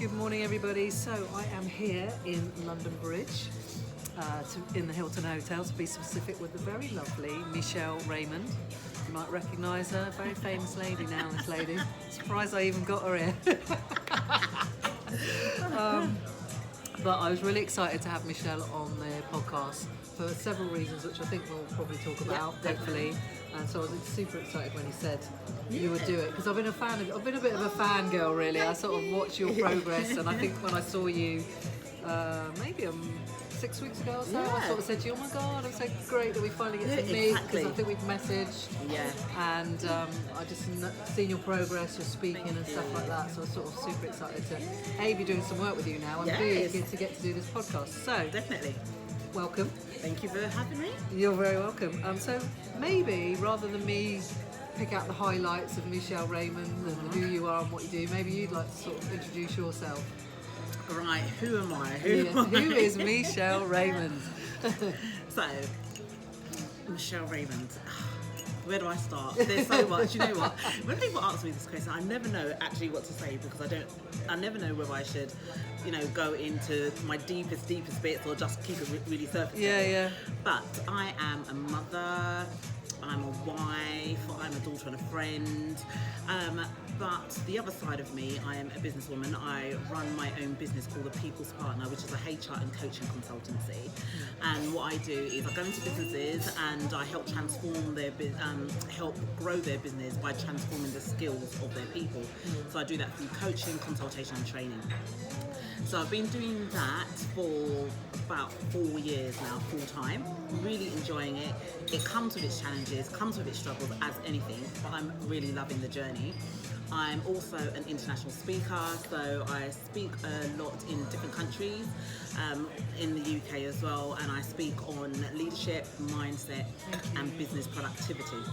Good morning, everybody. So I am here in London Bridge, in the Hilton Hotel, to be specific, with the very lovely Michelle Raymond. You might recognise her, a very famous lady now, this lady. Surprised I even got her here. But I was really excited to have Michelle on the podcast for several reasons, which I think we'll probably talk about, hopefully. And so I was super excited when you said you would do it, because I've been a bit of a fangirl, really. I sort of watch your progress, and I think when I saw you, maybe 6 weeks ago or so, I sort of said to you, oh my God, I'm so great that we finally get to meet, because I think we've messaged. Yeah. And I just seen your progress, your speaking and stuff like that, so I was sort of super excited to A, be doing some work with you now, and B, to get to do this podcast. So Definitely. welcome. Thank you for having me. You're very welcome. So maybe rather than me pick out the highlights of Michelle Raymond and who you are and what you do, maybe you'd like to sort of introduce yourself. Right, who am I? Who is Michelle Raymond? So, Michelle Raymond. Where do I start? There's so much. You know what? When people ask me this question, I never know actually what to say, because I never know whether I should, go into my deepest bits or just keep it really surface. Yeah. But I am a mother, I'm a wife, I'm a daughter and a friend. But the other side of me, I am a businesswoman. I run my own business called The People's Partner, which is a HR and coaching consultancy. And what I do is I go into businesses and I help transform help grow their business by transforming the skills of their people. So I do that through coaching, consultation and training. So I've been doing that for about 4 years now, full time. Really enjoying it. It comes with its challenges, comes with its struggles, as anything, but I'm really loving the journey. I'm also an international speaker, so I speak a lot in different countries, in the UK as well, and I speak on leadership, mindset, and business productivity.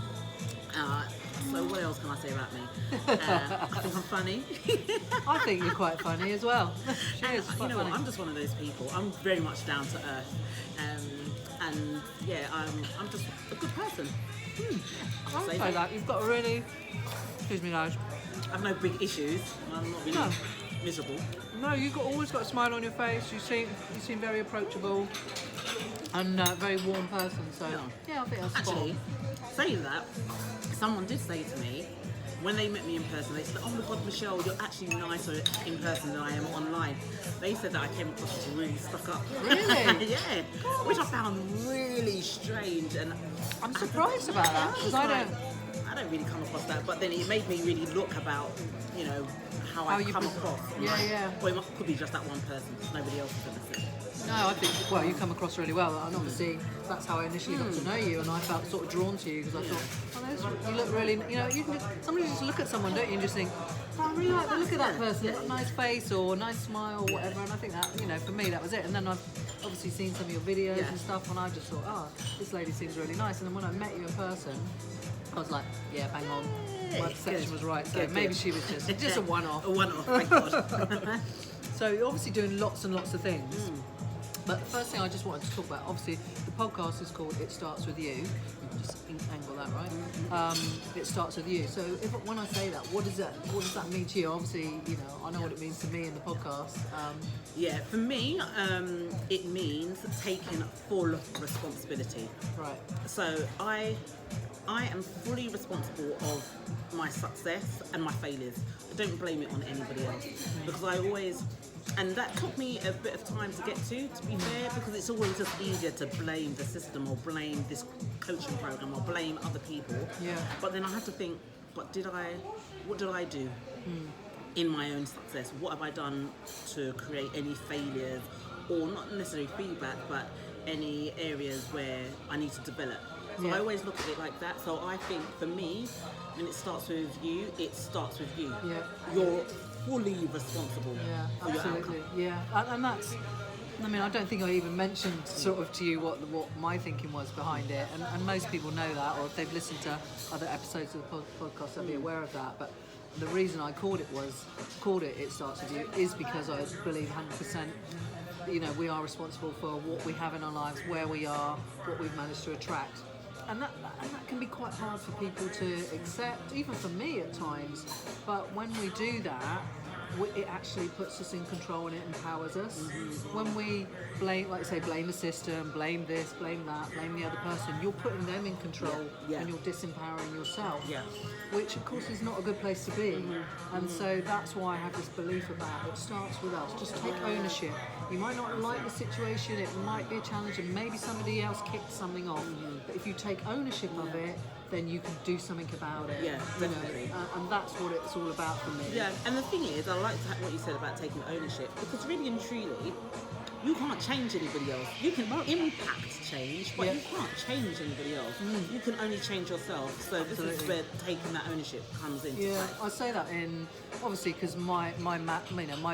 So what else can I say about me? I think I'm funny. I think you're quite funny as well. She is quite you know funny. what? I'm just one of those people. I'm very much down to earth, and yeah, I'm just a good person. I would say that. You've got a really... Excuse me, guys. I have no big issues. I'm not really miserable. No, always got a smile on your face. You seem very approachable and a very warm person. So yeah, I think that's spot Actually, on. saying that, someone did say to me, when they met me in person, they said, oh my God, Michelle, you're actually nicer in person than I am online. They said that I came across as really stuck up. Really? Yeah. Which I found really strange. And I'm surprised about that, because I don't really come across that, but then it made me really look about, how I come across. Yeah. Well, it could be just that one person. Nobody else is going to see. No, I think, well, you come across really well, and obviously that's how I initially got to know you, and I felt sort of drawn to you, because I thought, you look really, sometimes you just look at someone, don't you, and just think, oh, I really like the look of that person, they've got a nice face or a nice smile or whatever, and I think that, for me that was it. And then I've obviously seen some of your videos and stuff, and I just thought, oh, this lady seems really nice. And then when I met you in person, I was like, yeah, bang on. My perception was right, so maybe she was just a one-off. A one-off, thank God. So you're obviously doing lots and lots of things. But the first thing I just wanted to talk about, obviously, the podcast is called It Starts With You. Just angle that, right? It starts with you. So when I say that, what does that mean to you? Obviously, I know what it means to me in the podcast. Yeah, for me, it means taking full responsibility. Right. So I am fully responsible of my success and my failures. I don't blame it on anybody else, because I always... And that took me a bit of time to get to be fair, because it's always just easier to blame the system or blame this coaching program or blame other people. Yeah. But then I had to think, what did I do in my own success? What have I done to create any failures, or not necessarily feedback, but any areas where I need to develop? So I always look at it like that. So I think for me, when it starts with you, it starts with you. Yeah. You're fully responsible for your outcome. Yeah, and that's... I don't think I even mentioned sort of to you what my thinking was behind it, and most people know that, or if they've listened to other episodes of the podcast, they'll be aware of that. But the reason I called it It Starts With You is because I believe 100%, we are responsible for what we have in our lives, where we are, what we've managed to attract. And that can be quite hard for people to accept, even for me at times. But when we do that, it actually puts us in control and it empowers us. When we blame, like say, blame the system, blame this, blame that, blame the other person, you're putting them in control and you're disempowering yourself, which of course is not a good place to be. And so that's why I have this belief about it starts with us. Just take ownership. You might not like the situation, it might be a challenge, and maybe somebody else kicked something off, but if you take ownership of it, then you can do something about it. Yeah, definitely. And that's what it's all about for me. Yeah, and the thing is, I like what you said about taking ownership, because really and truly, you can't change anybody else. You can impact change, but you can't change anybody else. You can only change yourself. So this is where taking that ownership comes into play. I say that in obviously because my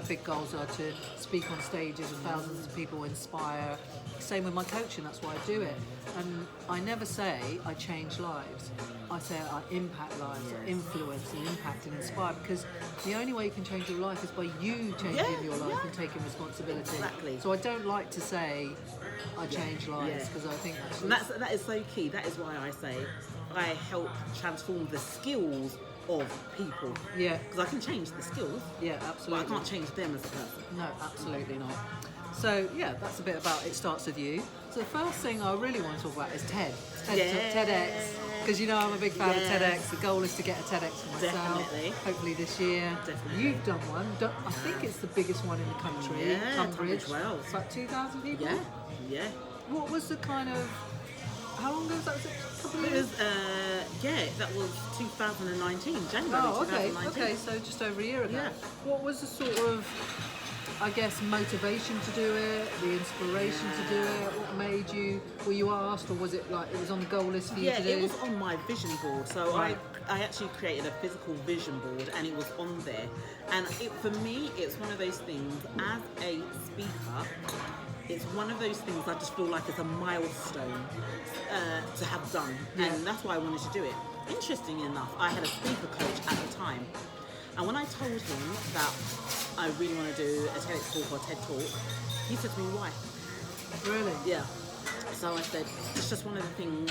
big goals are to speak on stages with thousands of people, inspire. Same with my coaching. That's why I do it. And I never say I change lives. I say I impact lives, I influence and impact and inspire, because the only way you can change your life is by you changing your life and taking responsibility. Exactly. So I don't like to say I change lives, because I think that is so key. That is why I say I help transform the skills of people. Yeah. Because I can change the skills. Yeah, absolutely. But I can't change them as a person. No, absolutely not. So yeah, that's a bit about It Starts With You. So the first thing I really want to talk about is TEDx, because you know I'm a big fan of TEDx. The goal is to get a TEDx for myself, hopefully this year. Definitely. You've done one. I think it's the biggest one in the country. Yeah, Tunbridge. Well. It's like 2,000 people. Yeah. What was the kind of? How long ago was that? Was it a couple of It years? was that was 2019, January 2019. Okay, so just over a year ago. Yeah. What was the sort of, I guess, motivation to do it, the inspiration to do it? What made you, were you asked, or was it like it was on the goal list for you to do? Yeah, it was on my vision board. So Right. I actually created a physical vision board, and it was on there. And for me, it's one of those things, as a speaker, it's one of those things I just feel like it's a milestone to have done. And that's why I wanted to do it. Interesting enough, I had a speaker coach at the time. And when I told him that I really want to do a TEDx talk or a TED talk, he said to me, why? Really? Yeah. So I said, it's just one of the things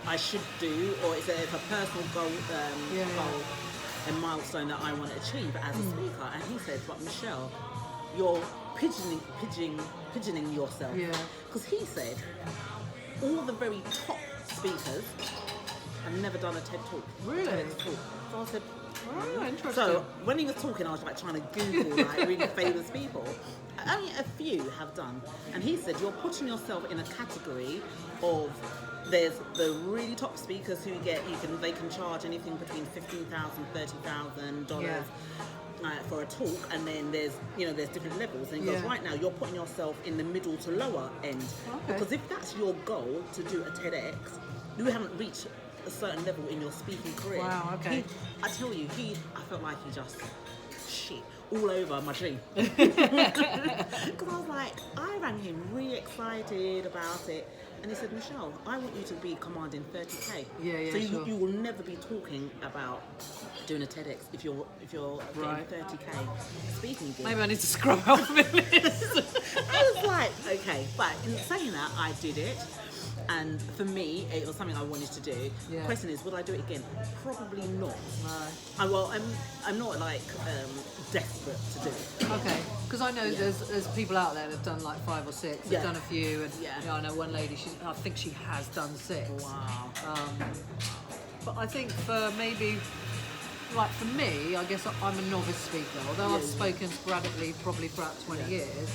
I should do, or it's a personal goal, goal and milestone that I want to achieve as a speaker. And he said, but Michelle, you're pigeoning yourself. Yeah. Because he said, all the very top speakers have never done a TED talk. Really? TEDx talk. So I said, Oh, interesting. so when he was talking, I was like trying to Google like really famous people. Only a few have done, and he said you're putting yourself in a category of there's the really top speakers who they can charge anything between $15,000, $30,000 for a talk, and then there's different levels. And he goes, right now you're putting yourself in the middle to lower end, because if that's your goal to do a TEDx, you haven't reached a certain level in your speaking career. Wow, okay. I tell you, I felt like he just shit all over my dream. Because I was like, I rang him really excited about it, and he said, Michelle, I want you to be commanding 30k. So you will never be talking about doing a TEDx if you're getting 30k speaking gigs. Maybe I need to scrub off my list. I was like, okay, but in saying that, I did it. And for me, it was something I wanted to do. The question is, would I do it again? Probably not. No. I'm not like desperate to do it. Okay, because I know there's people out there that've done like 5 or 6. They've done a few, and I know one lady. I think she has done 6. Wow. But I think for maybe, like for me, I guess I'm a novice speaker. Although I've spoken sporadically, probably throughout 20 years.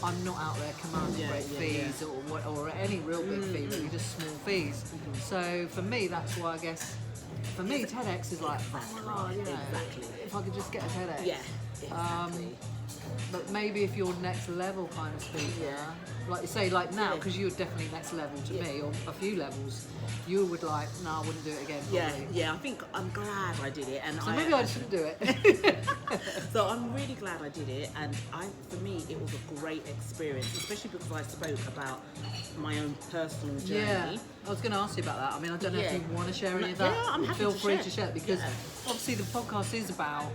I'm not out there commanding great fees or any real big fee, really, just small fees. So for me, that's why I guess, for me, TEDx is like, if I could just get a TEDx. Yeah, exactly. But maybe if you're next level kind of speaker, like you say, like now, because you're definitely next level to me, or a few levels, you would like, no, I wouldn't do it again. Probably. I think I'm glad I did it, and so maybe I shouldn't do it. So I'm really glad I did it, and for me, it was a great experience, especially because I spoke about my own personal journey. Yeah, I was going to ask you about that. I mean, I don't know if you want to share any of that. Yeah, I'm happy Feel to free share. to share, because obviously the podcast is about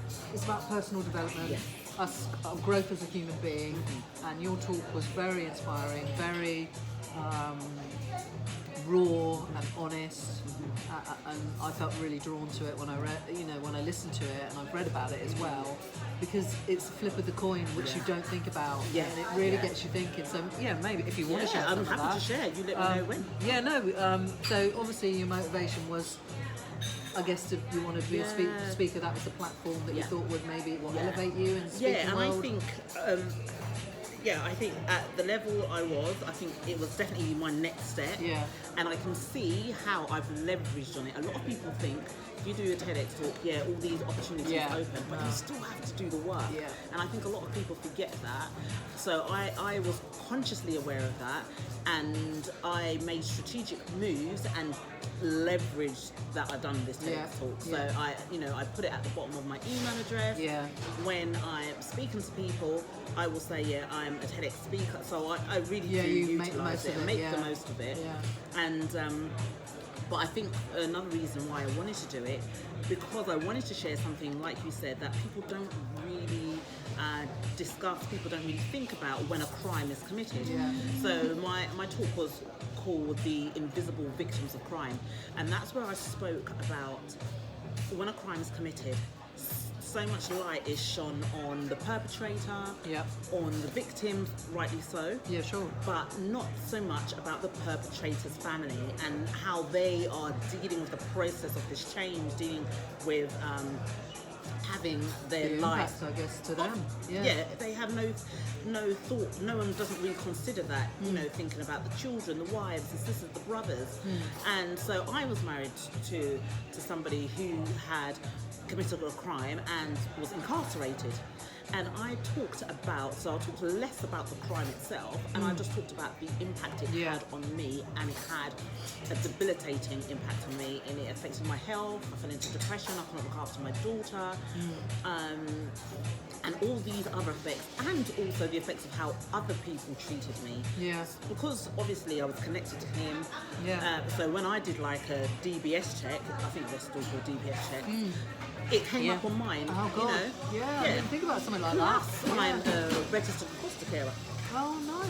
personal development. Us, growth as a human being, and your talk was very inspiring, very raw and honest, and I felt really drawn to it when I read, when I listened to it, and I've read about it as well, because it's a flip of the coin which you don't think about, and it really gets you thinking. So maybe if you want to share I'm some of happy that, to share. You let me know when. So obviously your motivation was, I guess, you wanted to be a speaker. That was the platform that you thought would maybe elevate you and speak the world. I think at the level I was, I think it was definitely my next step. Yeah. And I can see how I've leveraged on it. A lot of people think if you do a TEDx talk, all these opportunities open, but you still have to do the work. Yeah. And I think a lot of people forget that. So I was consciously aware of that, and I made strategic moves and leveraged that I've done this TEDx talk. So I put it at the bottom of my email address. Yeah. When I'm speaking to people, I will say, I'm a TEDx speaker. So I really do utilize it and make the most of it. Yeah. And but I think another reason why I wanted to do it, because I wanted to share something, like you said, that people don't really discuss, people don't really think about when a crime is committed. Yeah. So my talk was called The Invisible Victims of Crime, and that's where I spoke about when a crime is committed, so much light is shone on the perpetrator, on the victim, rightly so. Yeah, sure. But not so much about the perpetrator's family and how they are dealing with the process of this change, dealing with having their life. Impact, I guess, to them. They have no thought. No one doesn't really consider that. Thinking about the children, the wives, the sisters, the brothers. And so I was married to somebody who had committed a crime and was incarcerated. And I talked less about the crime itself, and I just talked about the impact it had on me, and it had a debilitating impact on me, and it affected my health. I fell into depression, I couldn't look after my daughter, and all these other effects, and also the effects of how other people treated me. Yes. Because obviously I was connected to him. So when I did like a DBS check, I think they're still called DBS check, it came up on mine. Oh God. I didn't think about something like that. I'm a registered foster carer. Oh no.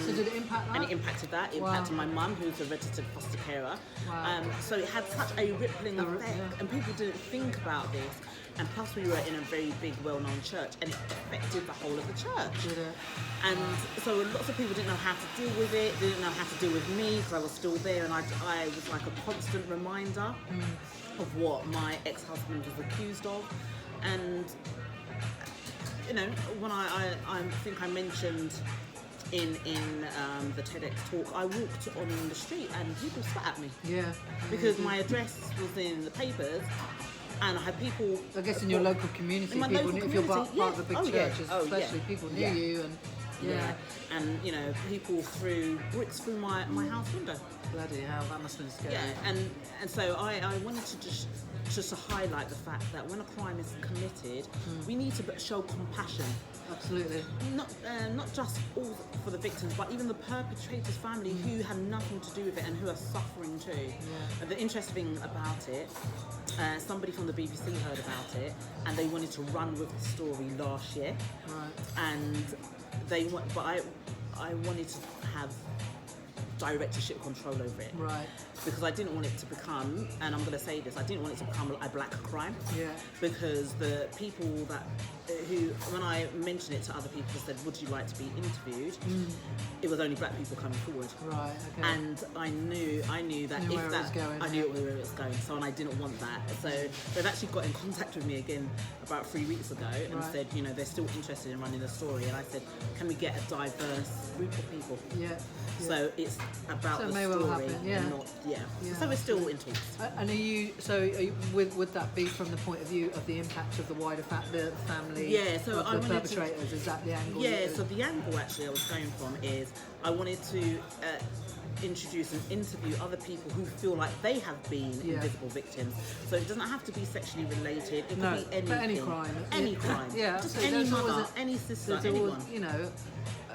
So did it impact that? And it impacted that. It impacted my mum, who's a registered foster carer. Wow. So it had such a rippling effect, and people didn't think about this. And plus, we were in a very big, well-known church, and it affected the whole of the church. Did it? And so lots of people didn't know how to deal with it, didn't know how to deal with me, because I was still there, and I was like a constant reminder of what my ex-husband was accused of. And when I think I mentioned in the TEDx talk, I walked on the street and people spat at me. Yeah. Because my address was in the papers, and I had people. I guess in your local community, in my people local knew, if you're part community, of a big church, especially, people knew you, and and people threw bricks through my house window. Bloody hell, that must have been scary. Yeah, and so I wanted to just to highlight the fact that when a crime is committed, we need to show compassion. Absolutely. Not just all for the victims, but even the perpetrator's family who had nothing to do with it and who are suffering too. Yeah. And the interesting thing about it, somebody from the BBC heard about it, and they wanted to run with the story last year. Right. And I wanted to have directorship control over it. Right. Because I didn't want it to become, and I'm going to say this, I didn't want it to become a black crime. Yeah. Because the people who, when I mentioned it to other people, said, would you like to be interviewed? It was only black people coming forward. Right, okay. And I knew that I knew where it was going, so, and I didn't want that. So they've actually got in contact with me again about 3 weeks ago and said, they're still interested in running the story. And I said, can we get a diverse group of people? Yeah. So it's about the story and not, so we're still in talks. And would that be from the point of view of the impact of the wider the family so of the perpetrators? Is that the angle? So the angle actually I was going from is I wanted to introduce and interview other people who feel like they have been invisible victims. So it doesn't have to be sexually related. It could be anything. But any crime. Any crime. Yeah. Just any mother, any sister, anyone.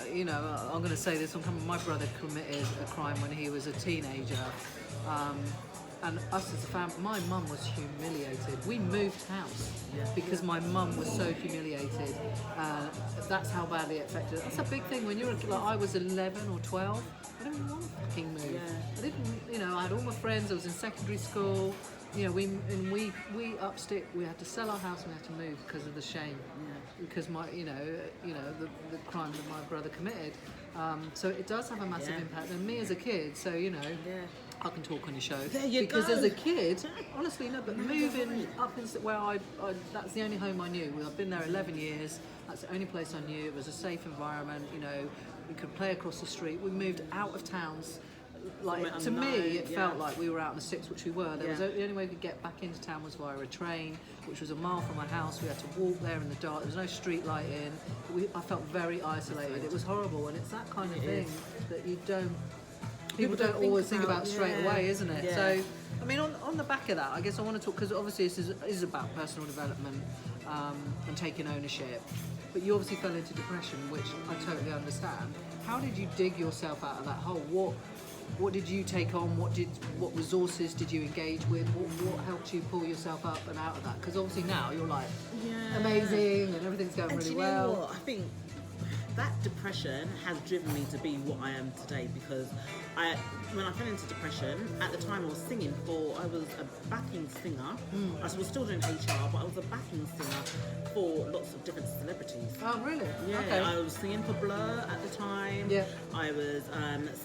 I'm going to say this. My brother committed a crime when he was a teenager, and us as a family, my mum was humiliated. We moved house because my mum was so humiliated. That's how badly it affected us. That's a big thing when you're like, I was 11 or 12. I didn't want to fucking move. I didn't, I had all my friends. I was in secondary school. We upstick. We had to sell our house and we had to move because of the shame, because the crime that my brother committed. So it does have a massive impact. And me as a kid, so I can talk on your show. There you because go. as a kid, honestly, no, but moving up in where I that's the only home I knew. I've been there 11 years. That's the only place I knew. It was a safe environment. We could play across the street. We moved out of towns. Like to me, it felt like we were out in the sticks, which we were. The only way we could get back into town was via a train, which was a mile from my house. We had to walk there in the dark. There was no street light in. I felt very isolated. It was horrible, and it's that kind of thing that you don't. People don't always think about straight away, isn't it? Yeah. So, I mean, on the back of that, I guess I want to talk, because obviously this is about personal development and taking ownership. But you obviously fell into depression, which I totally understand. How did you dig yourself out of that hole? What did you take on? What resources did you engage with? What helped you pull yourself up and out of that? Because obviously now you're like amazing and everything's going really well. You know what? I think that depression has driven me to be what I am today, because when I fell into depression, at the time I was a backing singer. I was still doing HR, but I was a backing singer for lots of different celebrities. Oh, really? Yeah, okay. I was singing for Blur at the time. Yeah. I was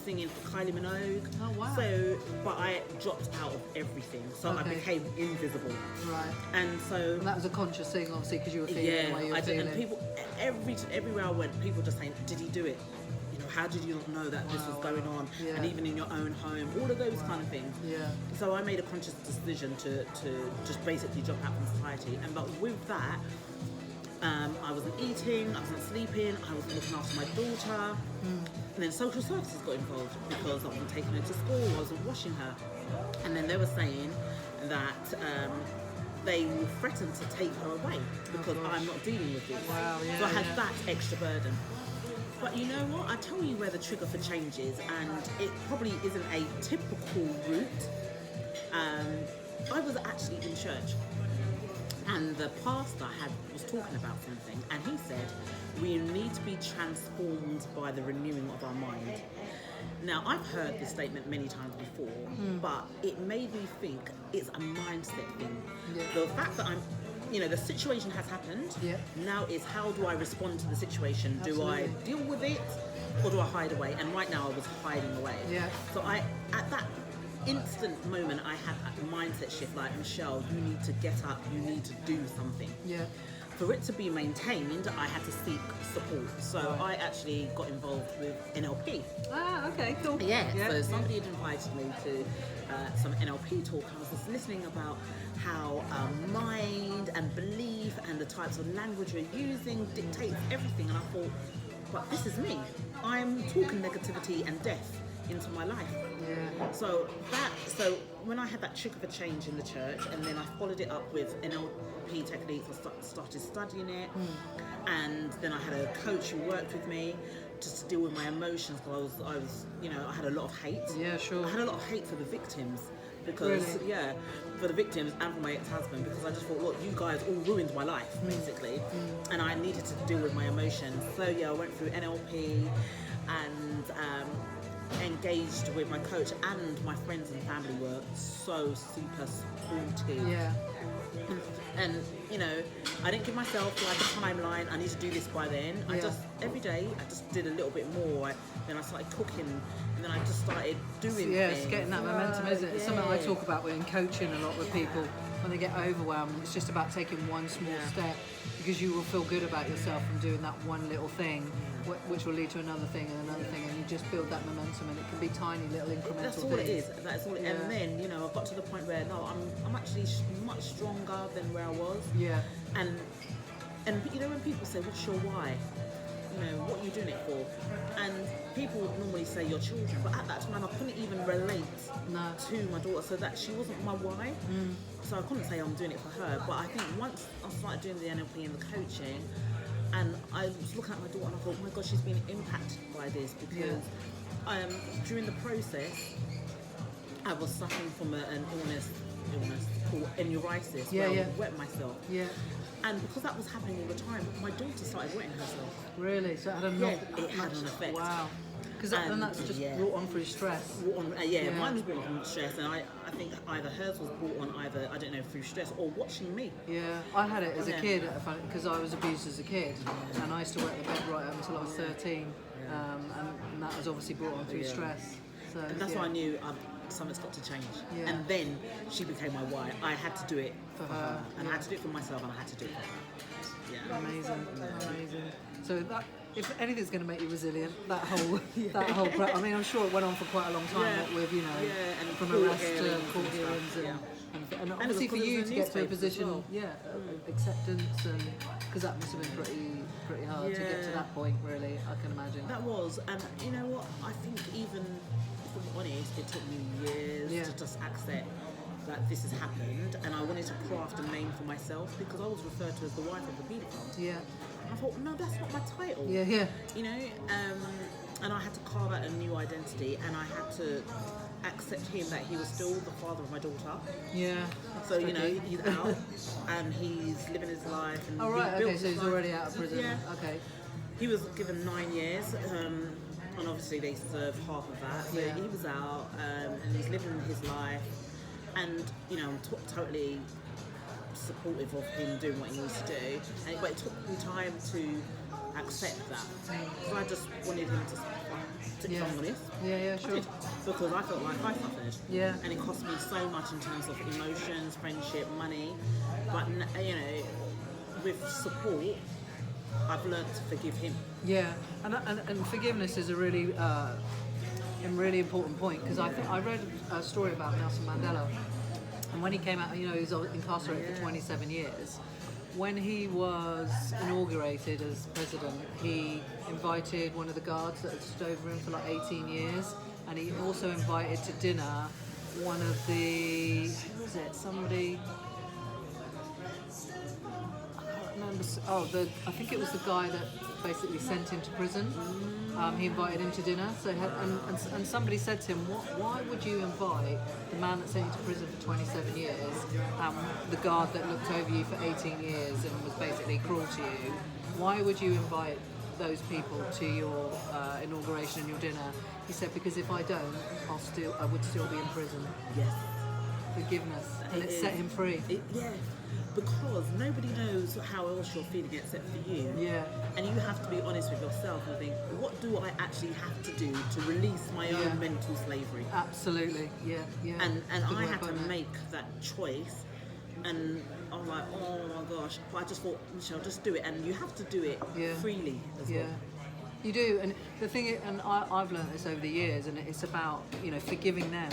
singing for Kylie and Stormzy. Oh, wow. But I dropped out of everything, so I became invisible. Right. And so... And that was a conscious thing, obviously, because you were feeling the way you were feeling. And people, everywhere I went, people just saying, did he do it? How did you not know that this was going on? Yeah. And even in your own home, all of those kind of things. Yeah. So I made a conscious decision to just basically drop out from society. But with that, I wasn't eating, I wasn't sleeping, I wasn't looking after my daughter. And then social services got involved because I wasn't taking her to school, I wasn't washing her. And then they were saying that they will threaten to take her away because I'm not dealing with this. Wow, yeah, so I had that extra burden. But you know what? I tell you where the trigger for change is, and it probably isn't a typical route. I was actually in church, and the pastor was talking about something, and he said, we need to be transformed by the renewing of our mind. Now, I've heard this statement many times before, but it made me think it's a mindset thing. Yeah. The fact that the situation has happened. Yeah. Now is, how do I respond to the situation? Absolutely. Do I deal with it, or do I hide away? And right now I was hiding away. Yeah. So at that instant moment, I had a mindset shift, like, Michelle, you need to get up, you need to do something. Yeah. For it to be maintained, I had to seek support. So I actually got involved with NLP. Ah, okay, cool. Yeah, so somebody had invited me to some NLP talk. I was just listening about how mind and belief and the types of language you're using dictates everything. And I thought, but this is me. I'm talking negativity and death into my life. Yeah. So when I had that trick of a change in the church, and then I followed it up with NLP techniques, I started studying it, and then I had a coach who worked with me just to deal with my emotions, because I had a lot of hate. Yeah, sure. I had a lot of hate for the victims, because for the victims and for my ex-husband, because I just thought, look, you guys all ruined my life, basically, and I needed to deal with my emotions. So I went through NLP and engaged with my coach, and my friends and family were so super supportive. Yeah. And I didn't give myself like a timeline, I need to do this by then. I just, every day, I just did a little bit more. Then I started cooking, and then I just started doing Yeah, things. it's getting that momentum, isn't it? It's something I talk about in coaching a lot with people when they get overwhelmed. It's just about taking one small step, because you will feel good about yourself from doing that one little thing, which will lead to another thing and another thing, and you just build that momentum, and it can be tiny little incremental That's all things. it is. That's all. And then I got to the point where I'm actually much stronger than where I was. Yeah. And when people say, "What's your why?" What are you doing it for? And people would normally say your children, but at that time I couldn't even relate to my daughter, so that she wasn't my why. So I couldn't say I'm doing it for her. But I think once I started doing the NLP and the coaching, and I was looking at my daughter and I thought, oh my God, she's been impacted by this, because during the process, I was suffering from an illness called enuresis, Yeah, where I yeah. would wet myself. Yeah. And because that was happening all the time, my daughter started wetting herself. Really? So it had a Yeah, it had an effect. Wow. Because then And, that's just yeah. brought on through stress. Yeah, mine was brought on from stress, and I think either hers was brought on either, I don't know, through stress or watching me. Yeah, I had it as a Yeah. kid because I was abused as a kid, and I used to wet the bed right up until I was 13, and that was obviously brought on through stress. So And that's why I knew something's got to change. Yeah. And then she became my why. I had to do it For for her, her. And I yeah. had to do it for myself, and I had to do it for her. Yeah. Amazing. So that, if anything's going to make you resilient, that whole I mean, I'm sure it went on for quite a long time, Yeah. what with And from court arrest to hearings court and hearings, stuff, and obviously for because you of to the get to a newspapers as position, well. of acceptance, and because that must have been pretty hard to get to Yeah. that point, really. I can imagine. That was, and you know what? I think even, if I'm honest, it took me years Yeah. to just accept that this has happened, and I wanted to craft a name for myself because I was referred to as the wife of the paedophile. Yeah, And I thought, no, that's not my title. yeah. You know, and I had to carve out a new identity, and I had to accept him that he was still the father of my daughter. Yeah. So you know, he's out and he's living his life. And Oh right, he built okay, so his he's life. already out of prison. Yeah. Okay. He was given 9 years, and obviously they served half of that. So Yeah. he was out, and he's living his life, and you know, I'm totally supportive of him doing what he needs to do. But it took me time to accept that. So I just wanted him to Yeah. become honest. Yeah, I sure. did, because I felt like I suffered. Yeah. And it cost me so much in terms of emotions, friendship, money. But you know, with support, I've learned to forgive him. Yeah, and forgiveness is a really important point, because I read a story about Nelson Mandela, and when he came out, you know, he was incarcerated for 27 years. When he was inaugurated as president, he invited one of the guards that had stood over him for like 18 years, and he also invited to dinner one of the, who was it? Somebody. I think it was the guy that basically sent him to prison. He invited him to dinner. So and somebody said to him, why would you invite the man that sent you to prison for 27 years, the guard that looked over you for 18 years and was basically cruel to you? Why would you invite those people to your inauguration and your dinner? He said, because if I don't, I would still be in prison. Yes. Forgiveness, and it set him free. Yeah, because nobody knows how else you're feeling except for you. Yeah. And you have to be honest with yourself and think, what do I actually have to do to release my Yeah. own mental slavery? Absolutely, yeah. And Good I way had of to putting it. make that choice, and I'm like, oh my gosh. But I just thought, Michelle, just do it, and you have to do it freely as well. You do, and the thing is, and I've learned this over the years, and it's about, you know, forgiving them,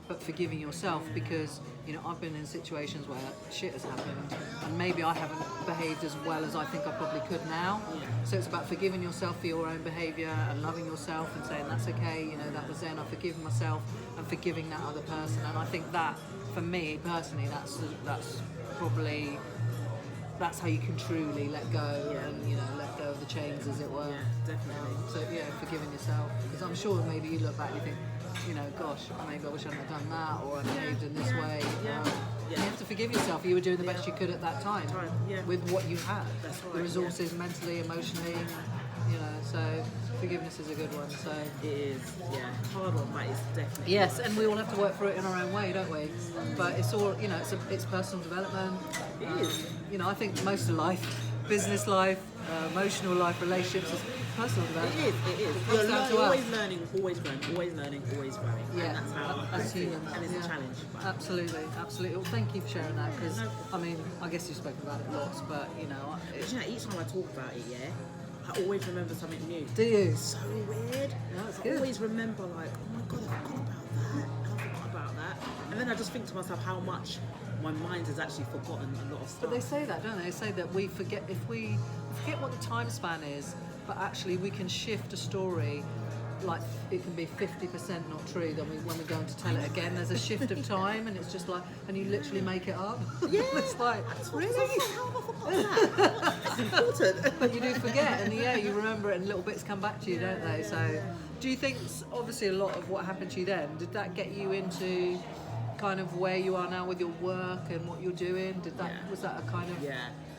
but forgiving yourself, because, you know, I've been in situations where shit has happened, and maybe I haven't behaved as well as I think I probably could now. So it's about forgiving yourself for your own behaviour and loving yourself and saying that's okay, you know, that was then, I've forgiven myself, and forgiving that other person. And I think that, for me personally, that's probably, that's how you can truly let go and, you know, let go of the chains, as it were. Yeah, definitely. So yeah, forgiving yourself, because I'm sure maybe you look back and you think, you know, gosh, maybe I wish I hadn't have done that, or I behaved in this way. You have to forgive yourself. You were doing the best you could at that time with what you had, That's right, the resources, mentally, emotionally. You know, so forgiveness is a good one. So It is, hard one, but it's definitely. yes, and we all have to work through it in our own way, don't we? But it's all, you know, it's personal development. It is. You know, I think most of life, business life, emotional life, relationships, is personal development. It is. comes You're down to always us. learning, always growing, always learning, always growing. Yeah, And that's how as humans. And it's yeah. a challenge. But Absolutely. Well, thank you for sharing that, because, I mean, I guess you've spoken about it lots, but, you know, But you know, each time I talk about it, I always remember something new. do you? It's so weird. That's I good. always remember, like, oh my god, I forgot about that. And I forgot about that. And then I just think to myself how much my mind has actually forgotten a lot of stuff. But they say that, don't they? They say that we forget what the time span is, but actually we can shift a story like it can be 50% not true, then when we go on to tell it again, there's a shift of time, and it's just like, and you literally make it up. Yeah. It's like, really? How have I forgotten that? That's important. But you do forget, and yeah, you remember it, and little bits come back to you, don't they? So, do you think, obviously, a lot of what happened to you then, did that get you into kind of where you are now with your work and what you're doing? Was that a kind of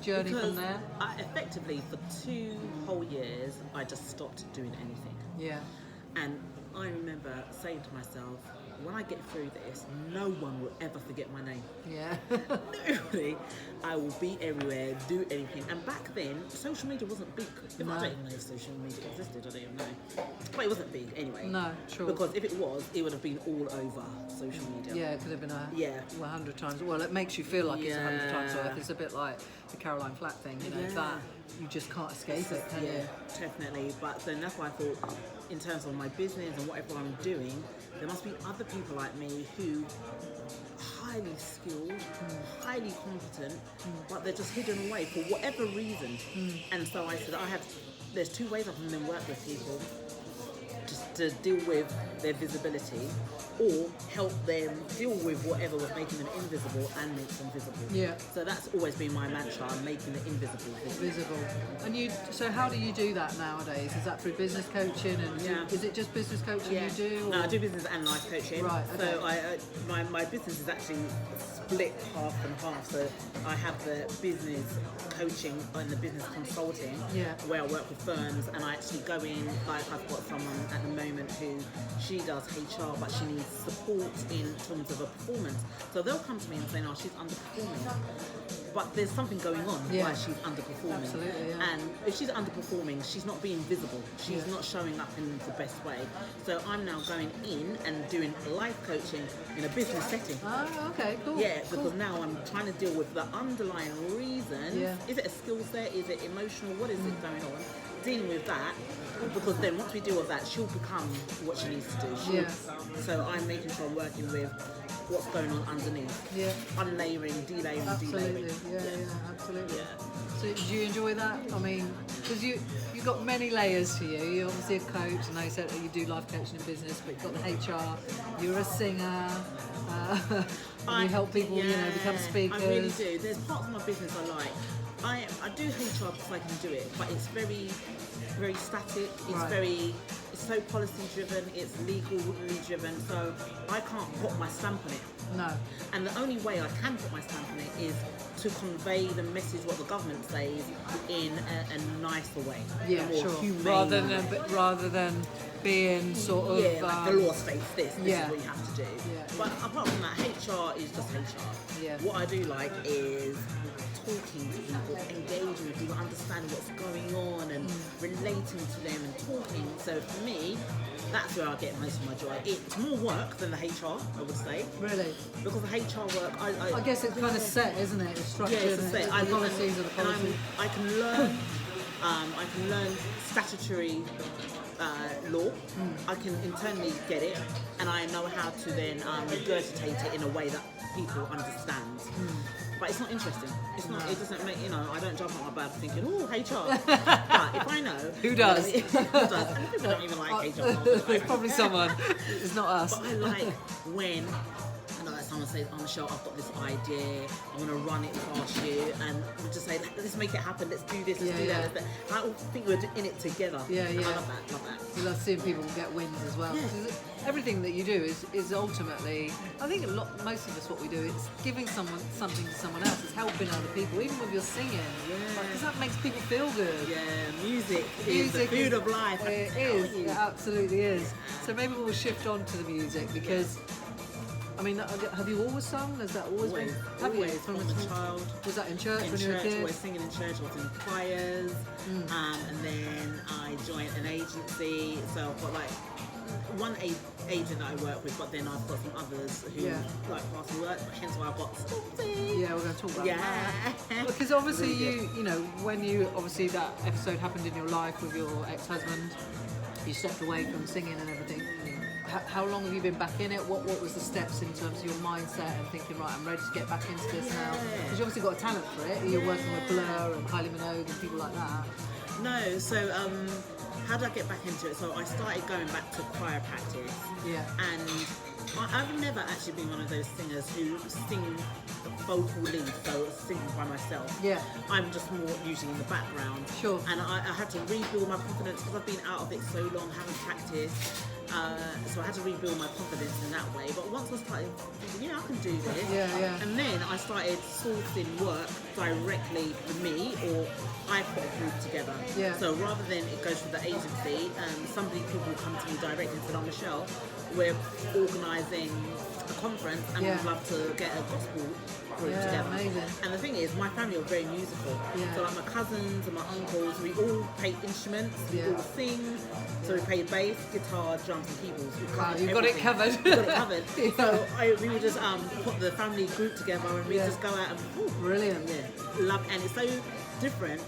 journey because from there? Effectively, for 2 whole years, I just stopped doing anything. Yeah. And I remember saying to myself, when I get through this, no one will ever forget my name. Yeah. Literally, I will be everywhere, do anything. And back then, social media wasn't big. I don't even know if social media existed, I don't even know. But it wasn't big anyway. No, sure. Because if it was, it would have been all over social media. Yeah, it could have been 100 times. Well, it makes you feel like it's 100 times worth. It's a bit like the Caroline Flack thing, you know, that you just can't escape it, can you? Definitely. But then that's why I thought, in terms of my business and whatever I'm doing, there must be other people like me who are highly skilled, highly competent, but they're just hidden away for whatever reason. And so I said, there's 2 ways I can then work with people. Just to deal with their visibility, or help them deal with whatever was making them invisible and make them visible. Yeah. So that's always been my mantra, making the invisible visible. And so how do you do that nowadays? Is that through business coaching? And is it just business coaching you do? Or? No, I do business and life coaching. Right, okay. So my business is actually split half and half. So I have the business coaching and the business consulting, where I work with firms, and I actually go in, like I've got someone at the moment who she does HR, but she needs support in terms of a performance. So they'll come to me and say, no, she's underperforming. But there's something going on why she's underperforming. Absolutely, yeah. And if she's underperforming, she's not being visible. She's not showing up in the best way. So I'm now going in and doing life coaching in a business setting. Oh, okay, cool. Yeah, because now I'm trying to deal with the underlying reason. Yeah. Is it a skill set? Is it emotional? What is it going on? Dealing with that, because then once we deal with that, she'll become what she needs to do. So I'm making sure I'm working with what's going on underneath. Yeah. Unlayering, delayering, absolutely. Absolutely. So do you enjoy that? I mean, because you've got many layers to you. You're obviously a coach, and I said that you do life coaching in business, but you've got the HR, you're a singer, you help people, become speakers. I really do. There's parts of my business I like. I do HR because I can do it, but it's very, very static. It's so policy driven. It's legally driven. So I can't put my stamp on it. No. And the only way I can put my stamp on it is to convey the message what the government says in a nicer way. Yeah, a more sure. humane Rather than being sort of like the law states this is what you have to do. Yeah. But apart from that, HR is just HR. Yeah. What I do like is talking to people, engaging with people, understanding what's going on and relating to them and talking. So for me, that's where I get most of my joy. It's more work than the HR, I would say. Really? Because the HR work, I guess it's kind of set, isn't it? It's structured. Yeah, it's set. The policies are the policies. I can learn statutory law. I can internally get it, and I know how to then regurgitate it in a way that people understand. But it's not interesting. It's not. It doesn't make I don't jump on my back thinking, oh, HR. But if I know who does, who does, and people don't even like HR. There's probably someone. It's not us. But I like when someone says, oh, Michelle, I've got this idea, I'm going to run it past you, and we just say, let's make it happen, let's do this, let's do that. And I think we're in it together. Yeah. I love that. You love seeing people get wins as well. Yeah. Everything that you do is ultimately, I think most of us, what we do is giving something to someone else. It's helping other people, even with your singing. Because that makes people feel good. Yeah, music is the food of life. It is. It absolutely is. So maybe we'll shift on to the music because. I mean, have you always sung? Has that always been? Always, from a child. Was that in church when you were a kid? Always singing in church. I was in choirs, and then I joined an agency. So I've got like one agent that I work with, but then I've got some others who like pass me work. Hence why I've got Stormzy. Yeah, we're going to talk about that. Because obviously when that episode happened in your life with your ex-husband, you stepped away from singing and everything. How long have you been back in it? What was the steps in terms of your mindset and thinking, right, I'm ready to get back into this now? Because you obviously got a talent for it. You're working with Blur and Kylie Minogue and people like that. No, so how did I get back into it? So I started going back to choir practice. Yeah. And I've never actually been one of those singers who sing the vocal lead, so singing by myself. Yeah. I'm just more usually in the background. Sure. And I had to rebuild my confidence because I've been out of it so long, haven't practiced. So I had to rebuild my confidence in that way. But once I started thinking, I can do this. Yeah, yeah. And then I started sourcing work directly for me, or I put a group together. Yeah. So rather than it goes through the agency, people will come to me directly and say, "Oh, Michelle, we're organising a conference and Yeah. we'd love to get a gospel group Yeah, together." amazing. And the thing is, my family are very musical. Yeah. So like my cousins and my uncles, we all play instruments, we Yeah. all sing. So we play bass, guitar, drums and keyboards. Wow, you've got it covered. We've got it covered. Yeah. So we would just put the family group together and we just go out and Brilliant. and it's so different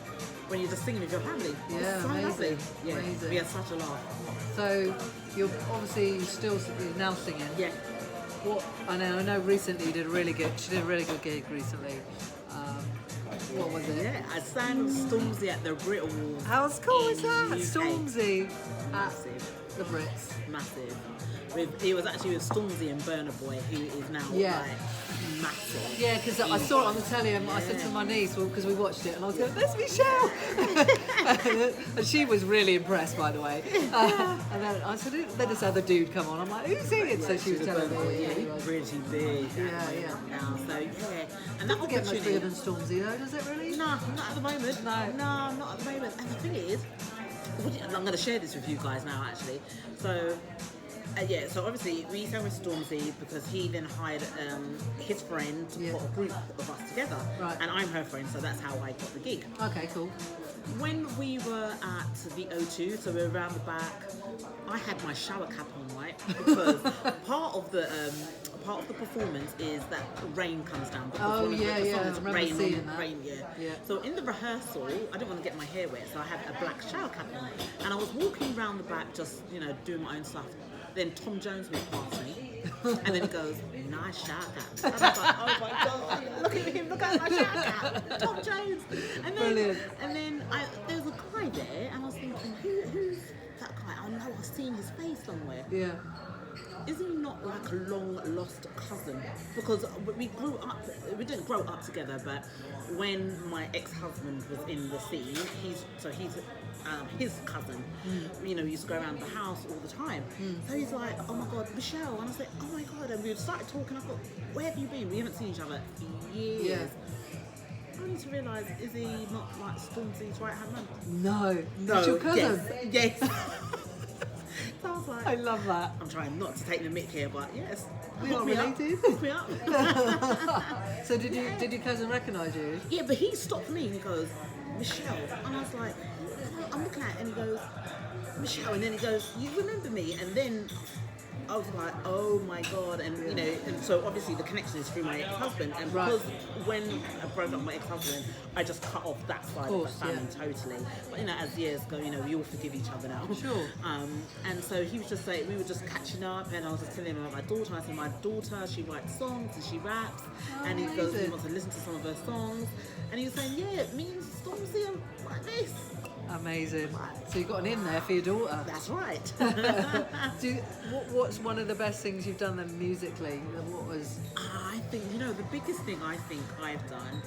when you're just singing with your family. Yeah, it's so amazing. lovely. Yeah, Amazing. we had such a laugh. So you're obviously you're now singing. Yeah. What I know recently she did a really good gig recently. What was it? Yeah, I sang Stormzy at the Brit Awards. How cool in is that? UK. Stormzy at Massive. the Brits. Massive. It was actually with Stormzy and Burna Boy, who is now Yeah. like massive. Yeah, because I saw it on the telly and I said to my niece, because we watched it, and I was going, "There's Michelle!" And she was really impressed, by the way. And then I said, "Let this other dude come on." I'm like, "Who's he?" And so she was telling me, Yeah, he was. pretty big. Yeah. Now, so yeah, and that Doesn't get much opportunity. bigger than Stormzy, though, does it really? No, not at the moment. No. Not at the moment. And the thing is, I'm going to share this with you guys now, actually. So. So obviously we sang with Stormzy because he then hired his friend to put a group of us together. Right. And I'm her friend, so that's how I got the gig. Okay, cool. When we were at the O2, so we were around the back, I had my shower cap on, right? Because part of the performance is that rain comes down. Because Oh, one of the yeah, songs, I remember rain, seeing that. rain, Yeah. So in the rehearsal, I didn't want to get my hair wet, so I had a black shower cap on. And I was walking around the back just, doing my own stuff. Then Tom Jones walked past me, and then he goes, "Nice shower cap." And I was like, "Oh my God, look at him, look at my shower cap, Tom Jones." And then, Brilliant. there was a guy there, and I was thinking, who's that guy? I know I've seen his face somewhere. Yeah. Is he not like a long lost cousin? Because we grew up, we didn't grow up together, but when my ex-husband was in the scene, he's his cousin. We used to go around the house all the time. So he's like, "Oh my God, Michelle," and I was like, "Oh my God," and we started talking. I thought, "Where have you been? We haven't seen each other in years." Yeah. Only to realise, is he not like Stormzy's right hand man? No. It's your cousin. Yes. So I was like, I love that. I'm trying not to take the mick here, but yes, We are related. Hook me up. So did your cousin recognise you? Yeah, but he stopped me and he goes, "Michelle," and I was like, I'm looking at it and he goes, "Michelle," and then he goes, "You remember me?" And then I was like, "Oh my God," and and so obviously the connection is through my ex-husband, and because when I broke up with my ex-husband, I just cut off that side of the family totally. But as years go, we all forgive each other now. Sure. And so he was just saying, we were just catching up, and I was just telling him about my daughter. I said, "My daughter, she writes songs and she raps," and he goes, he wants to listen to some of her songs, and he was saying, "Yeah, me and Stormzy are like this." Amazing. So you got an in there for your daughter. That's right. What's one of the best things you've done then musically? What was? I think the biggest thing I think I've done,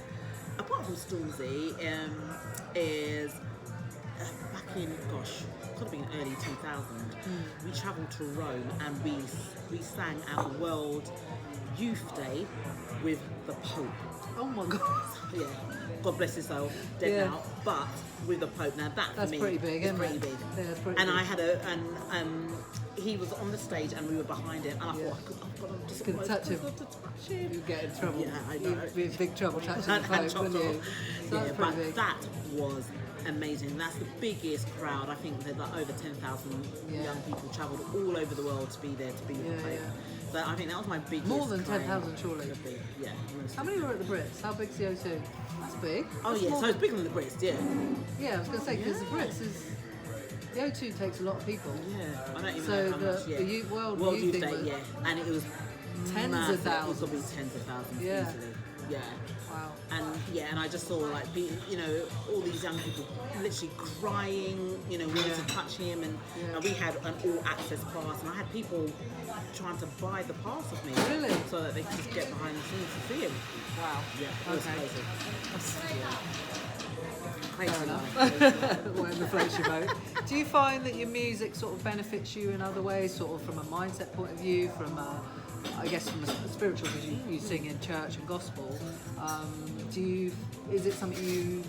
apart from Stormzy, is back in could have been early 2000. We travelled to Rome and we sang our World Youth Day with the Pope. Oh my God. Yeah, God bless his soul, dead now, but with the Pope. Now that That's for me pretty big, is isn't pretty it? big. Yeah, that's pretty and big. I had he was on the stage and we were behind him, and I thought, I'm just Couldn't touch him. to touch him. You'd get in trouble. Yeah, I know. You'd be in big trouble touching the And Pope, chopped wouldn't you? off. So Yeah, that's but pretty big. that was amazing. That's the biggest crowd. I think there's like over 10,000 young people travelled all over the world to be there to be with the Pope. So I think that was my biggest. More than claim 10,000 surely. to be. Yeah. How many were at the Brits? How big's the O2? That's big. Oh That's yeah, more so it's bigger than the Brits. Yeah. Yeah, I was going to say, because the Brits is... The O2 takes a lot of people. Yeah, I don't even So know how much. Yeah. World Youth Youth Day, thing was and it was tens massive. of thousands. It was probably tens of thousands Yeah. easily. Yeah. Wow. And I just saw like all these young people literally crying, wanting to touch him, and we had an all access pass, and I had people trying to buy the pass of me, Really? so that they could just get behind the scenes to see him. Wow. Yeah, it was crazy. Fair Crazy enough. life. Whatever floats your boat. Do you find that your music sort of benefits you in other ways, sort of from a mindset point of view, from I guess from a spiritual, because you sing in church and gospel. Is it something you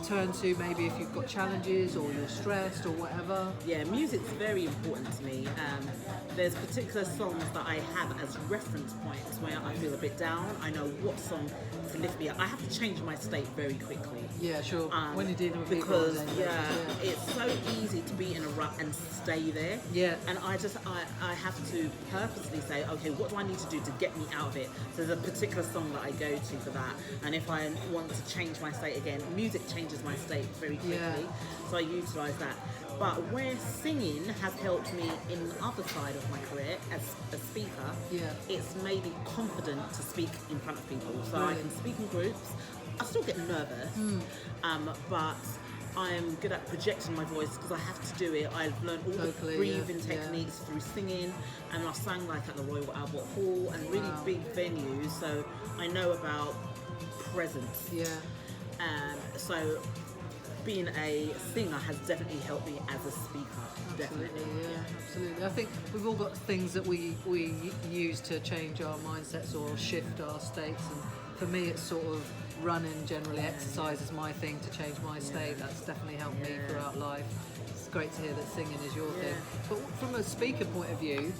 turn to maybe if you've got challenges or you're stressed or whatever? Yeah, music's very important to me. There's particular songs that I have as reference points where I feel a bit down. I know what song to lift me up. I have to change my state very quickly. Yeah, sure. When you're dealing with because people, it's so easy to be in a rut and stay there. Yeah. And I have to purposely say, okay, what do I need to do to get me out of it? So there's a particular song that I go to for that. And if I want to change my state again, music changes my state very quickly. Yeah. So I utilise that. But where singing has helped me in the other side of my career as a speaker, it's made me confident to speak in front of people. So I can speak in groups. I still get nervous, but I'm good at projecting my voice because I have to do it. I've learned all the breathing techniques through singing, and I sang like at the Royal Albert Hall and really big venues, so I know about presence. Yeah. So being a singer has definitely helped me as a speaker. Definitely. Yeah, absolutely. I think we've all got things that we use to change our mindsets or shift our states, and for me it's sort of running, generally exercise is my thing to change my state. That's definitely helped me throughout life. It's great to hear that singing is your thing. But from a speaker point of view,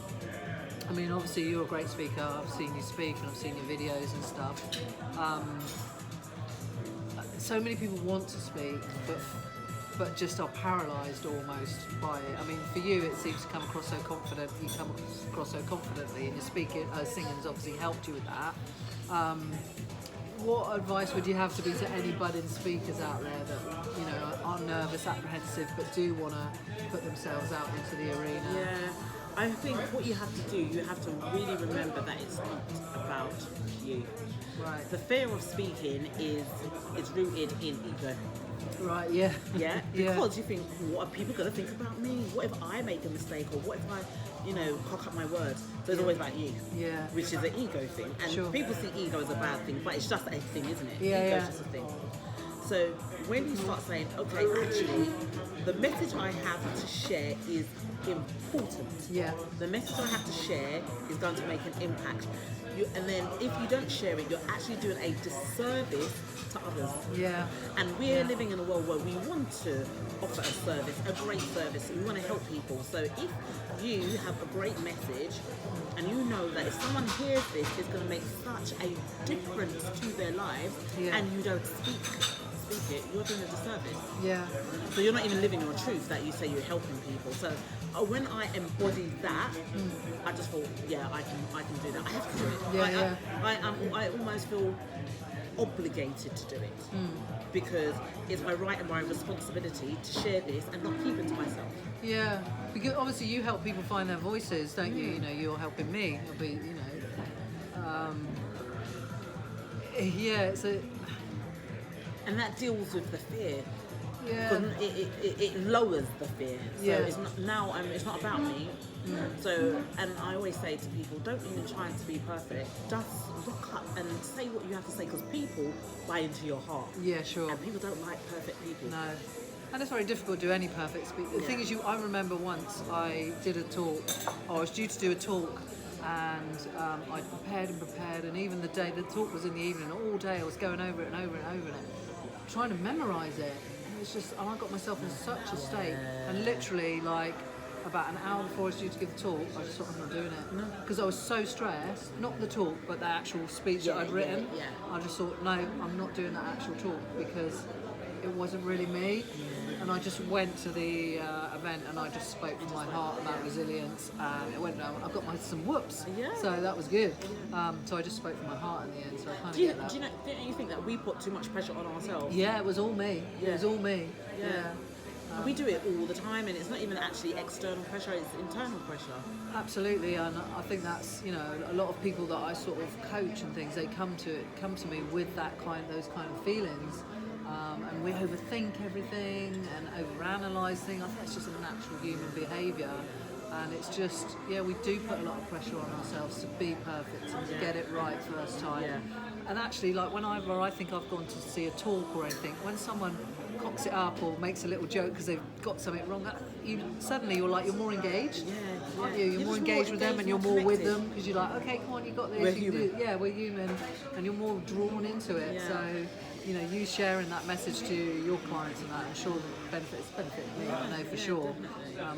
I mean, obviously you're a great speaker. I've seen you speak and I've seen your videos and stuff. So many people want to speak, but just are paralysed almost by it. I mean, for you, it seems to come across so confident. You come across so confidently, and your singing's obviously helped you with that. What advice would you have to be to any budding speakers out there that are nervous, apprehensive, but do want to put themselves out into the arena? Yeah, I think what you have to do, you have to really remember that it's not about you. Right. The fear of speaking is rooted in ego. Right. Yeah. Yeah. Because you think, what are people going to think about me? What if I make a mistake, or what if I, cock up my words? So it's always about you. Yeah. Which is an ego thing, and people see ego as a bad thing, but it's just a thing, isn't it? Yeah. Ego's just a thing. So when you start saying, okay, actually, the message I have to share is important. Yeah. The message I have to share is going to make an impact. And then if you don't share it, you're actually doing a disservice to others. Yeah. And we're living in a world where we want to offer a service, a great service. We want to help people. So if you have a great message, and you know that if someone hears this, it's going to make such a difference to their lives, and you don't speak it, you're doing a disservice. Yeah. So you're not even living your truth that you say you're helping people. So when I embodied that, I just thought, I can do that. I have to do it. I almost feel obligated to do it because it's my right and my responsibility to share this and not keep it to myself. Yeah, because obviously you help people find their voices, don't you? You're helping me. It'll be, it's a. And that deals with the fear. Yeah. It lowers the fear. So Yeah. it's not about me. So, and I always say to people, don't even try to be perfect. Just rock up and say what you have to say, because people buy into your heart. Yeah, sure. And people don't like perfect people. No. And it's very difficult to do any perfect speech. The thing is, I remember once I did a talk, I was due to do a talk, and I prepared, and even the day the talk was in the evening, all day I was going over it and over and over it, trying to memorise it. And it's just, I got myself in such a state, and literally like about an hour before I was due to give the talk, I just thought, I'm not doing it. Because I was so stressed, not the talk, but the actual speech that I'd written. I just thought, no, I'm not doing that actual talk because it wasn't really me. And I just went to the event and I just spoke from my heart about resilience, and it went down. I got some whoops, so that was good. So I just spoke from my heart in the end. So I kind of get that. Don't you think that we put too much pressure on ourselves? Yeah, it was all me. It was all me. Yeah. We do it all the time, and it's not even actually external pressure, it's internal pressure. Absolutely, and I think that's, you know, a lot of people that I sort of coach and things, they come to me with those kind of feelings, and we overthink everything and overanalyze things. I think it's just a natural human behaviour, and it's just, yeah, we do put a lot of pressure on ourselves to be perfect and to get it right first time. Yeah. And actually, like whenever I think I've gone to see a talk or anything, when someone cocks it up or makes a little joke because they've got something wrong, you're more engaged, aren't you? You're more engaged with them, and you're more with them because you're like, okay, come on, you got this. We're you human. Can do, yeah, we're human, and you're more drawn into it. Yeah. So, you know, you sharing that message to your clients and that, I'm sure that benefits me. I know for sure.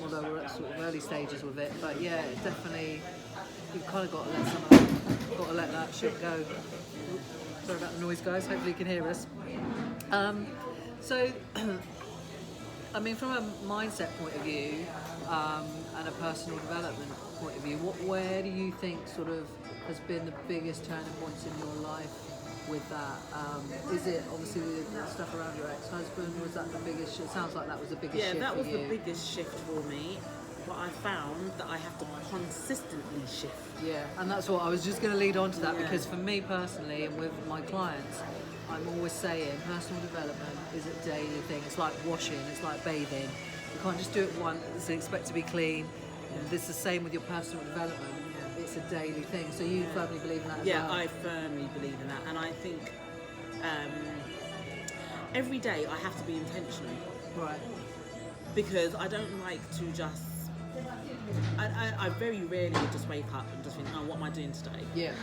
Although we're at sort of early stages with it, but yeah, it definitely, you've kind of got to let that shit go. Sorry about the noise, guys. Hopefully you can hear us. So, I mean, from a mindset point of view and a personal development point of view, where do you think sort of has been the biggest turning points in your life with that? Is it obviously the stuff around your ex-husband? Was that the biggest? It sounds like that was the biggest shift. Yeah, that was for you. the biggest shift for me. But I found that I have to consistently shift. Yeah, and that's what I was just going to lead on to that, Yeah. because for me personally and with my clients, I'm always saying personal development is a daily thing. It's like washing, it's like bathing. You can't just do it once and expect to be clean. And this is the same with your personal development. It's a daily thing. So you firmly believe in that as Yeah, well? I firmly believe in that, and I think every day I have to be intentional, Right. because I don't like to just. I very rarely just wake up and just think, oh, what am I doing today? Yeah.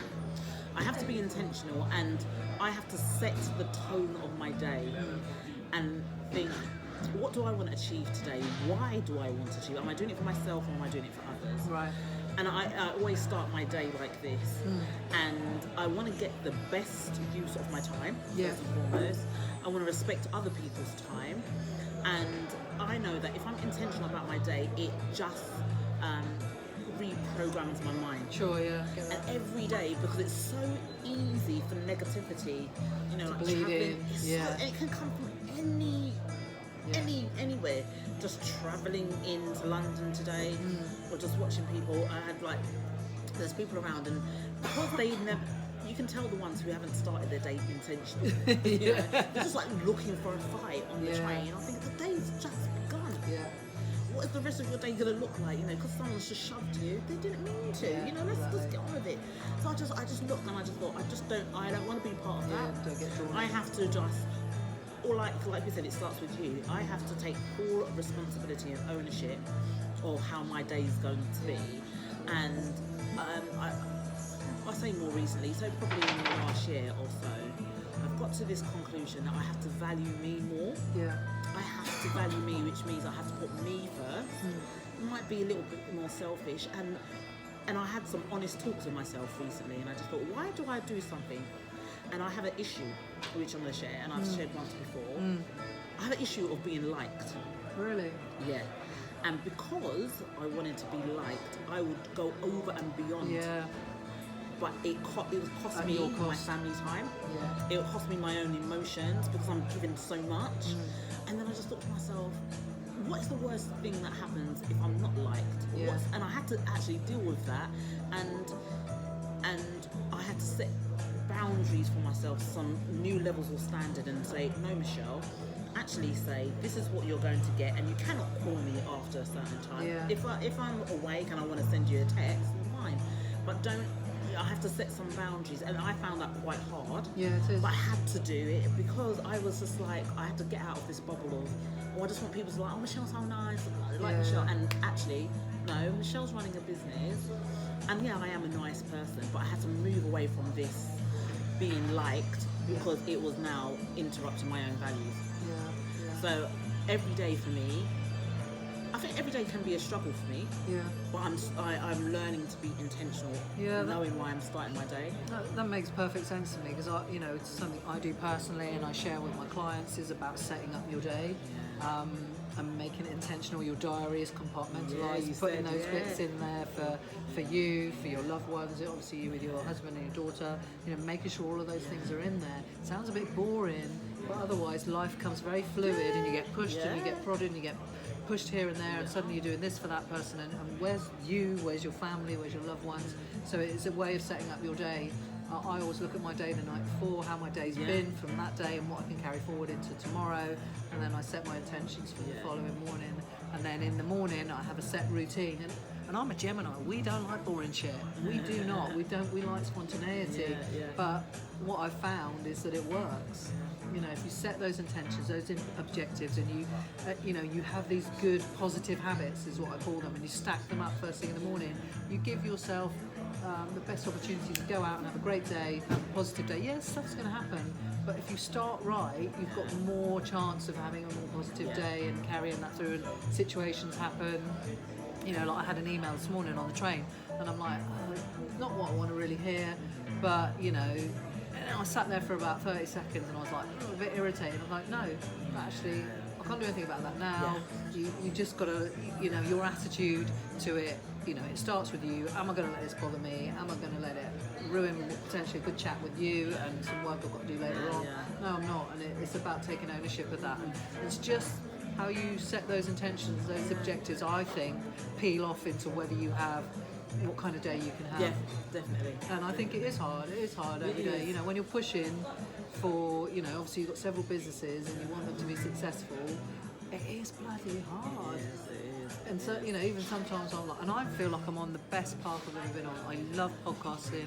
I have to be intentional, and I have to set the tone of my day and think, what do I want to achieve today? Why do I want to achieve? Am I doing it for myself, or am I doing it for others? Right. And I always start my day like this, and I want to get the best use of my time, Yeah. first and foremost. I want to respect other people's time, and I know that if I'm intentional about my day, it just reprograms my mind. Sure, yeah. Get that. And every day, because it's so easy for negativity, you know, like bleed traveling, in, it's yeah. so, it can come from anywhere. Just traveling into London today, or just watching people. I had there's people around, and because they never, you can tell the ones who haven't started their day intentionally. You know, they're just like looking for a fight on the train. I think the day's just begun. Yeah. What is the rest of your day going to look like? You know, because someone's just shoved you. They didn't mean to. Yeah, you know, let's exactly. just get on with it. So I just looked, and I just thought, I don't want to be part of that. Yeah, don't get drawn I in. have to just, or like we said, it starts with you. I have to take full responsibility and ownership of how my day is going to be. And I say more recently, so probably in the last year or so, I've got to this conclusion that I have to value me more. Yeah. I have to value me, which means I have to put me first. It might be a little bit more selfish, and I had some honest talks with myself recently, and I just thought, why do I do something? And I have an issue, which I'm going to share, and I've shared once before. I have an issue of being liked. Really? Yeah. And because I wanted to be liked, I would go over and beyond. Yeah. But it would cost At me your my cost. family time. Yeah. It would cost me my own emotions because I'm giving so much. And then I just thought to myself, what is the worst thing that happens if I'm not liked? Yeah. And I had to actually deal with that, and I had to set boundaries for myself, some new levels of standard, and say, no, Michelle, actually say, this is what you're going to get, and you cannot call me after a certain time. Yeah. If I'm awake and I want to send you a text, fine, but don't. I have to set some boundaries, and I found that quite hard. Yeah, it is. But I had to do it because I was just like, I had to get out of this bubble of, I just want people to like, oh, Michelle's so nice, like Yeah. Michelle. And actually, no, Michelle's running a business, and yeah, I am a nice person, but I had to move away from this being liked because it was now interrupting my own values. Yeah. So every day for me, I think every day can be a struggle for me, Yeah. but I'm learning to be intentional, Yeah, knowing why I'm starting my day. That makes perfect sense to me, because it's something I do personally and I share with my clients, is about setting up your day and making it intentional. Your diary is compartmentalised, Yeah, you putting said, those yeah. bits in there for you, for your loved ones, obviously you with your husband and your daughter, making sure all of those things are in there. Sounds a bit boring, But otherwise, life comes very fluid, and you get pushed and you get prodded and you get pushed here and there, and suddenly you're doing this for that person. And where's you? Where's your family? Where's your loved ones? So it's a way of setting up your day. I always look at my day the night before, how my day's been from that day and what I can carry forward into tomorrow, and then I set my intentions for the following morning. And then in the morning I have a set routine. And I'm a Gemini. We don't like boring shit. We do not. We like spontaneity. But what I've found is that it works. You know, if you set those intentions, those objectives, and you have these good positive habits, is what I call them, and you stack them up first thing in the morning, you give yourself the best opportunity to go out and have a great day, have a positive day. Yes, stuff's going to happen, but if you start right, you've got more chance of having a more positive day and carrying that through, and situations happen. You know, like I had an email this morning on the train, and I'm like, not what I want to really hear, but, you know, and I sat there for about 30 seconds and I was like, a bit irritated. I'm like, no, actually, I can't do anything about that now. You just got to, you know, your attitude to it, you know, it starts with you. Am I going to let this bother me? Am I going to let it ruin potentially a good chat with you and some work I've got to do later on? No, I'm not. And it's about taking ownership of that. And it's just how you set those intentions, those objectives, I think, peel off into whether you have what kind of day you can have. Yeah, definitely. And I think it is hard. It is hard every day. You know, when you're pushing for, you know, obviously you've got several businesses and you want them to be successful, it is bloody hard. Yes, it is. And so, you know, even sometimes I'm like, and I feel like I'm on the best path I've ever been on. I love podcasting.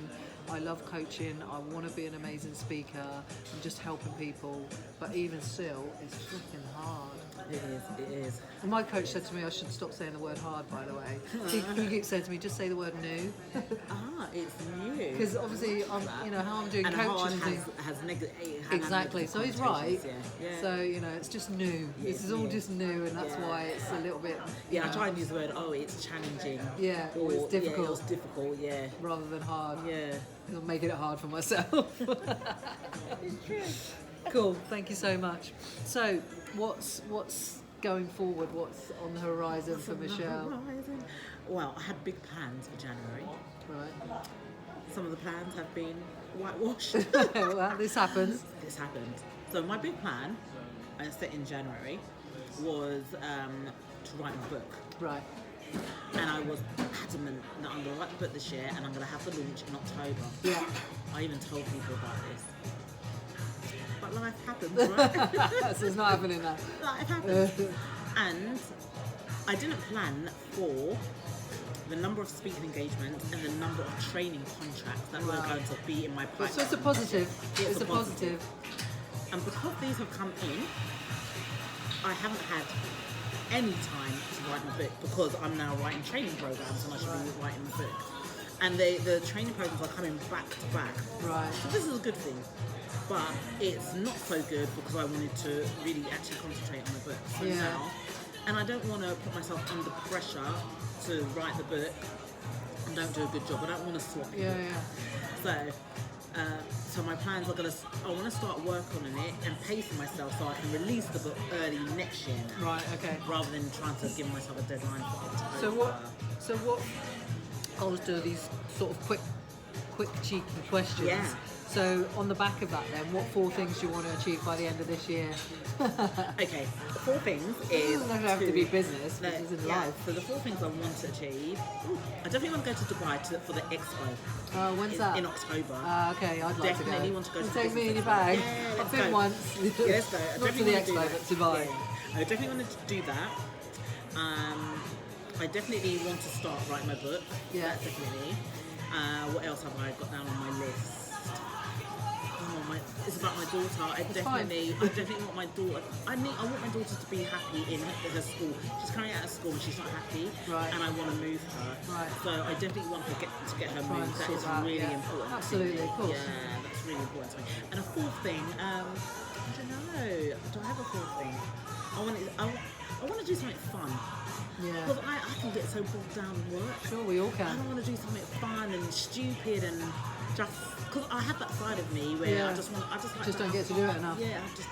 I love coaching. I want to be an amazing speaker and just helping people. But even still, it's freaking hard. It is. And my coach said to me I should stop saying the word hard, by the way. He keeps saying to me, just say the word new. It's new. Because obviously, you know, how I'm doing and coaching and things. Exactly. So he's right. So, you know, it's just new. This is all just new, and that's why it's a little bit. I try and use the word, it's challenging. Yeah, or it's difficult. It's difficult, rather than hard. Yeah. I'm making it hard for myself. It's true. Cool. Thank you so much. So, what's going forward? What's on the horizon for Michelle? Well, I had big plans for January. Right. Some of the plans have been whitewashed. Well, this happens. This happened. So my big plan, I set in January, was to write a book. Right. And I was adamant that I'm going to write the book this year and I'm going to have the launch in October. Yeah. I even told people about this. But life happens, right? So it's not happening now. Life happens. And I didn't plan for the number of speaking engagements and the number of training contracts that were going to be in my pipeline. So it's a positive. It's a positive. And because these have come in, I haven't had any time to write my book because I'm now writing training programs and I should be writing the book. And the training programs are coming back to back. Right. So this is a good thing. But it's not so good because I wanted to really actually concentrate on my book. So now, and I don't want to put myself under pressure to write the book and don't do a good job. I don't want to swap it. So my plans are I want to start work on it and pacing myself so I can release the book early next year now. Right, okay. Rather than trying to give myself a deadline for October. So what I'll just do these sort of quick cheeky questions. Yeah. So on the back of that then, what 4 things do you want to achieve by the end of this year? Okay, 4 things It doesn't have to be business, this is in life. So the 4 things I want to achieve, I definitely want to go to Dubai for the expo. When's that? In October. Okay, I'd like to go. Definitely want to go to take the me in your expo. bag. Yeah, I've been once. Yeah, let's go. I Not to the expo, but Dubai. Yeah. I definitely want to do that. I definitely want to start writing my book. Yeah. That's definitely. What else have I got down on my list? It's about my daughter. I definitely want my daughter. I want my daughter to be happy in her school. She's currently out of school and she's not happy, and I want to move her. Right. So I definitely want to get her moved. That is really important. Absolutely, of course. Yeah, that's really important to me. And a 4th thing, I don't know. Do I have a 4th thing? I want to do something fun. Yeah. Because I can get so bogged down in work. Sure, we all can. I don't want to do something fun and stupid and just because I have that side of me where I just don't get to do it enough. Yeah, I just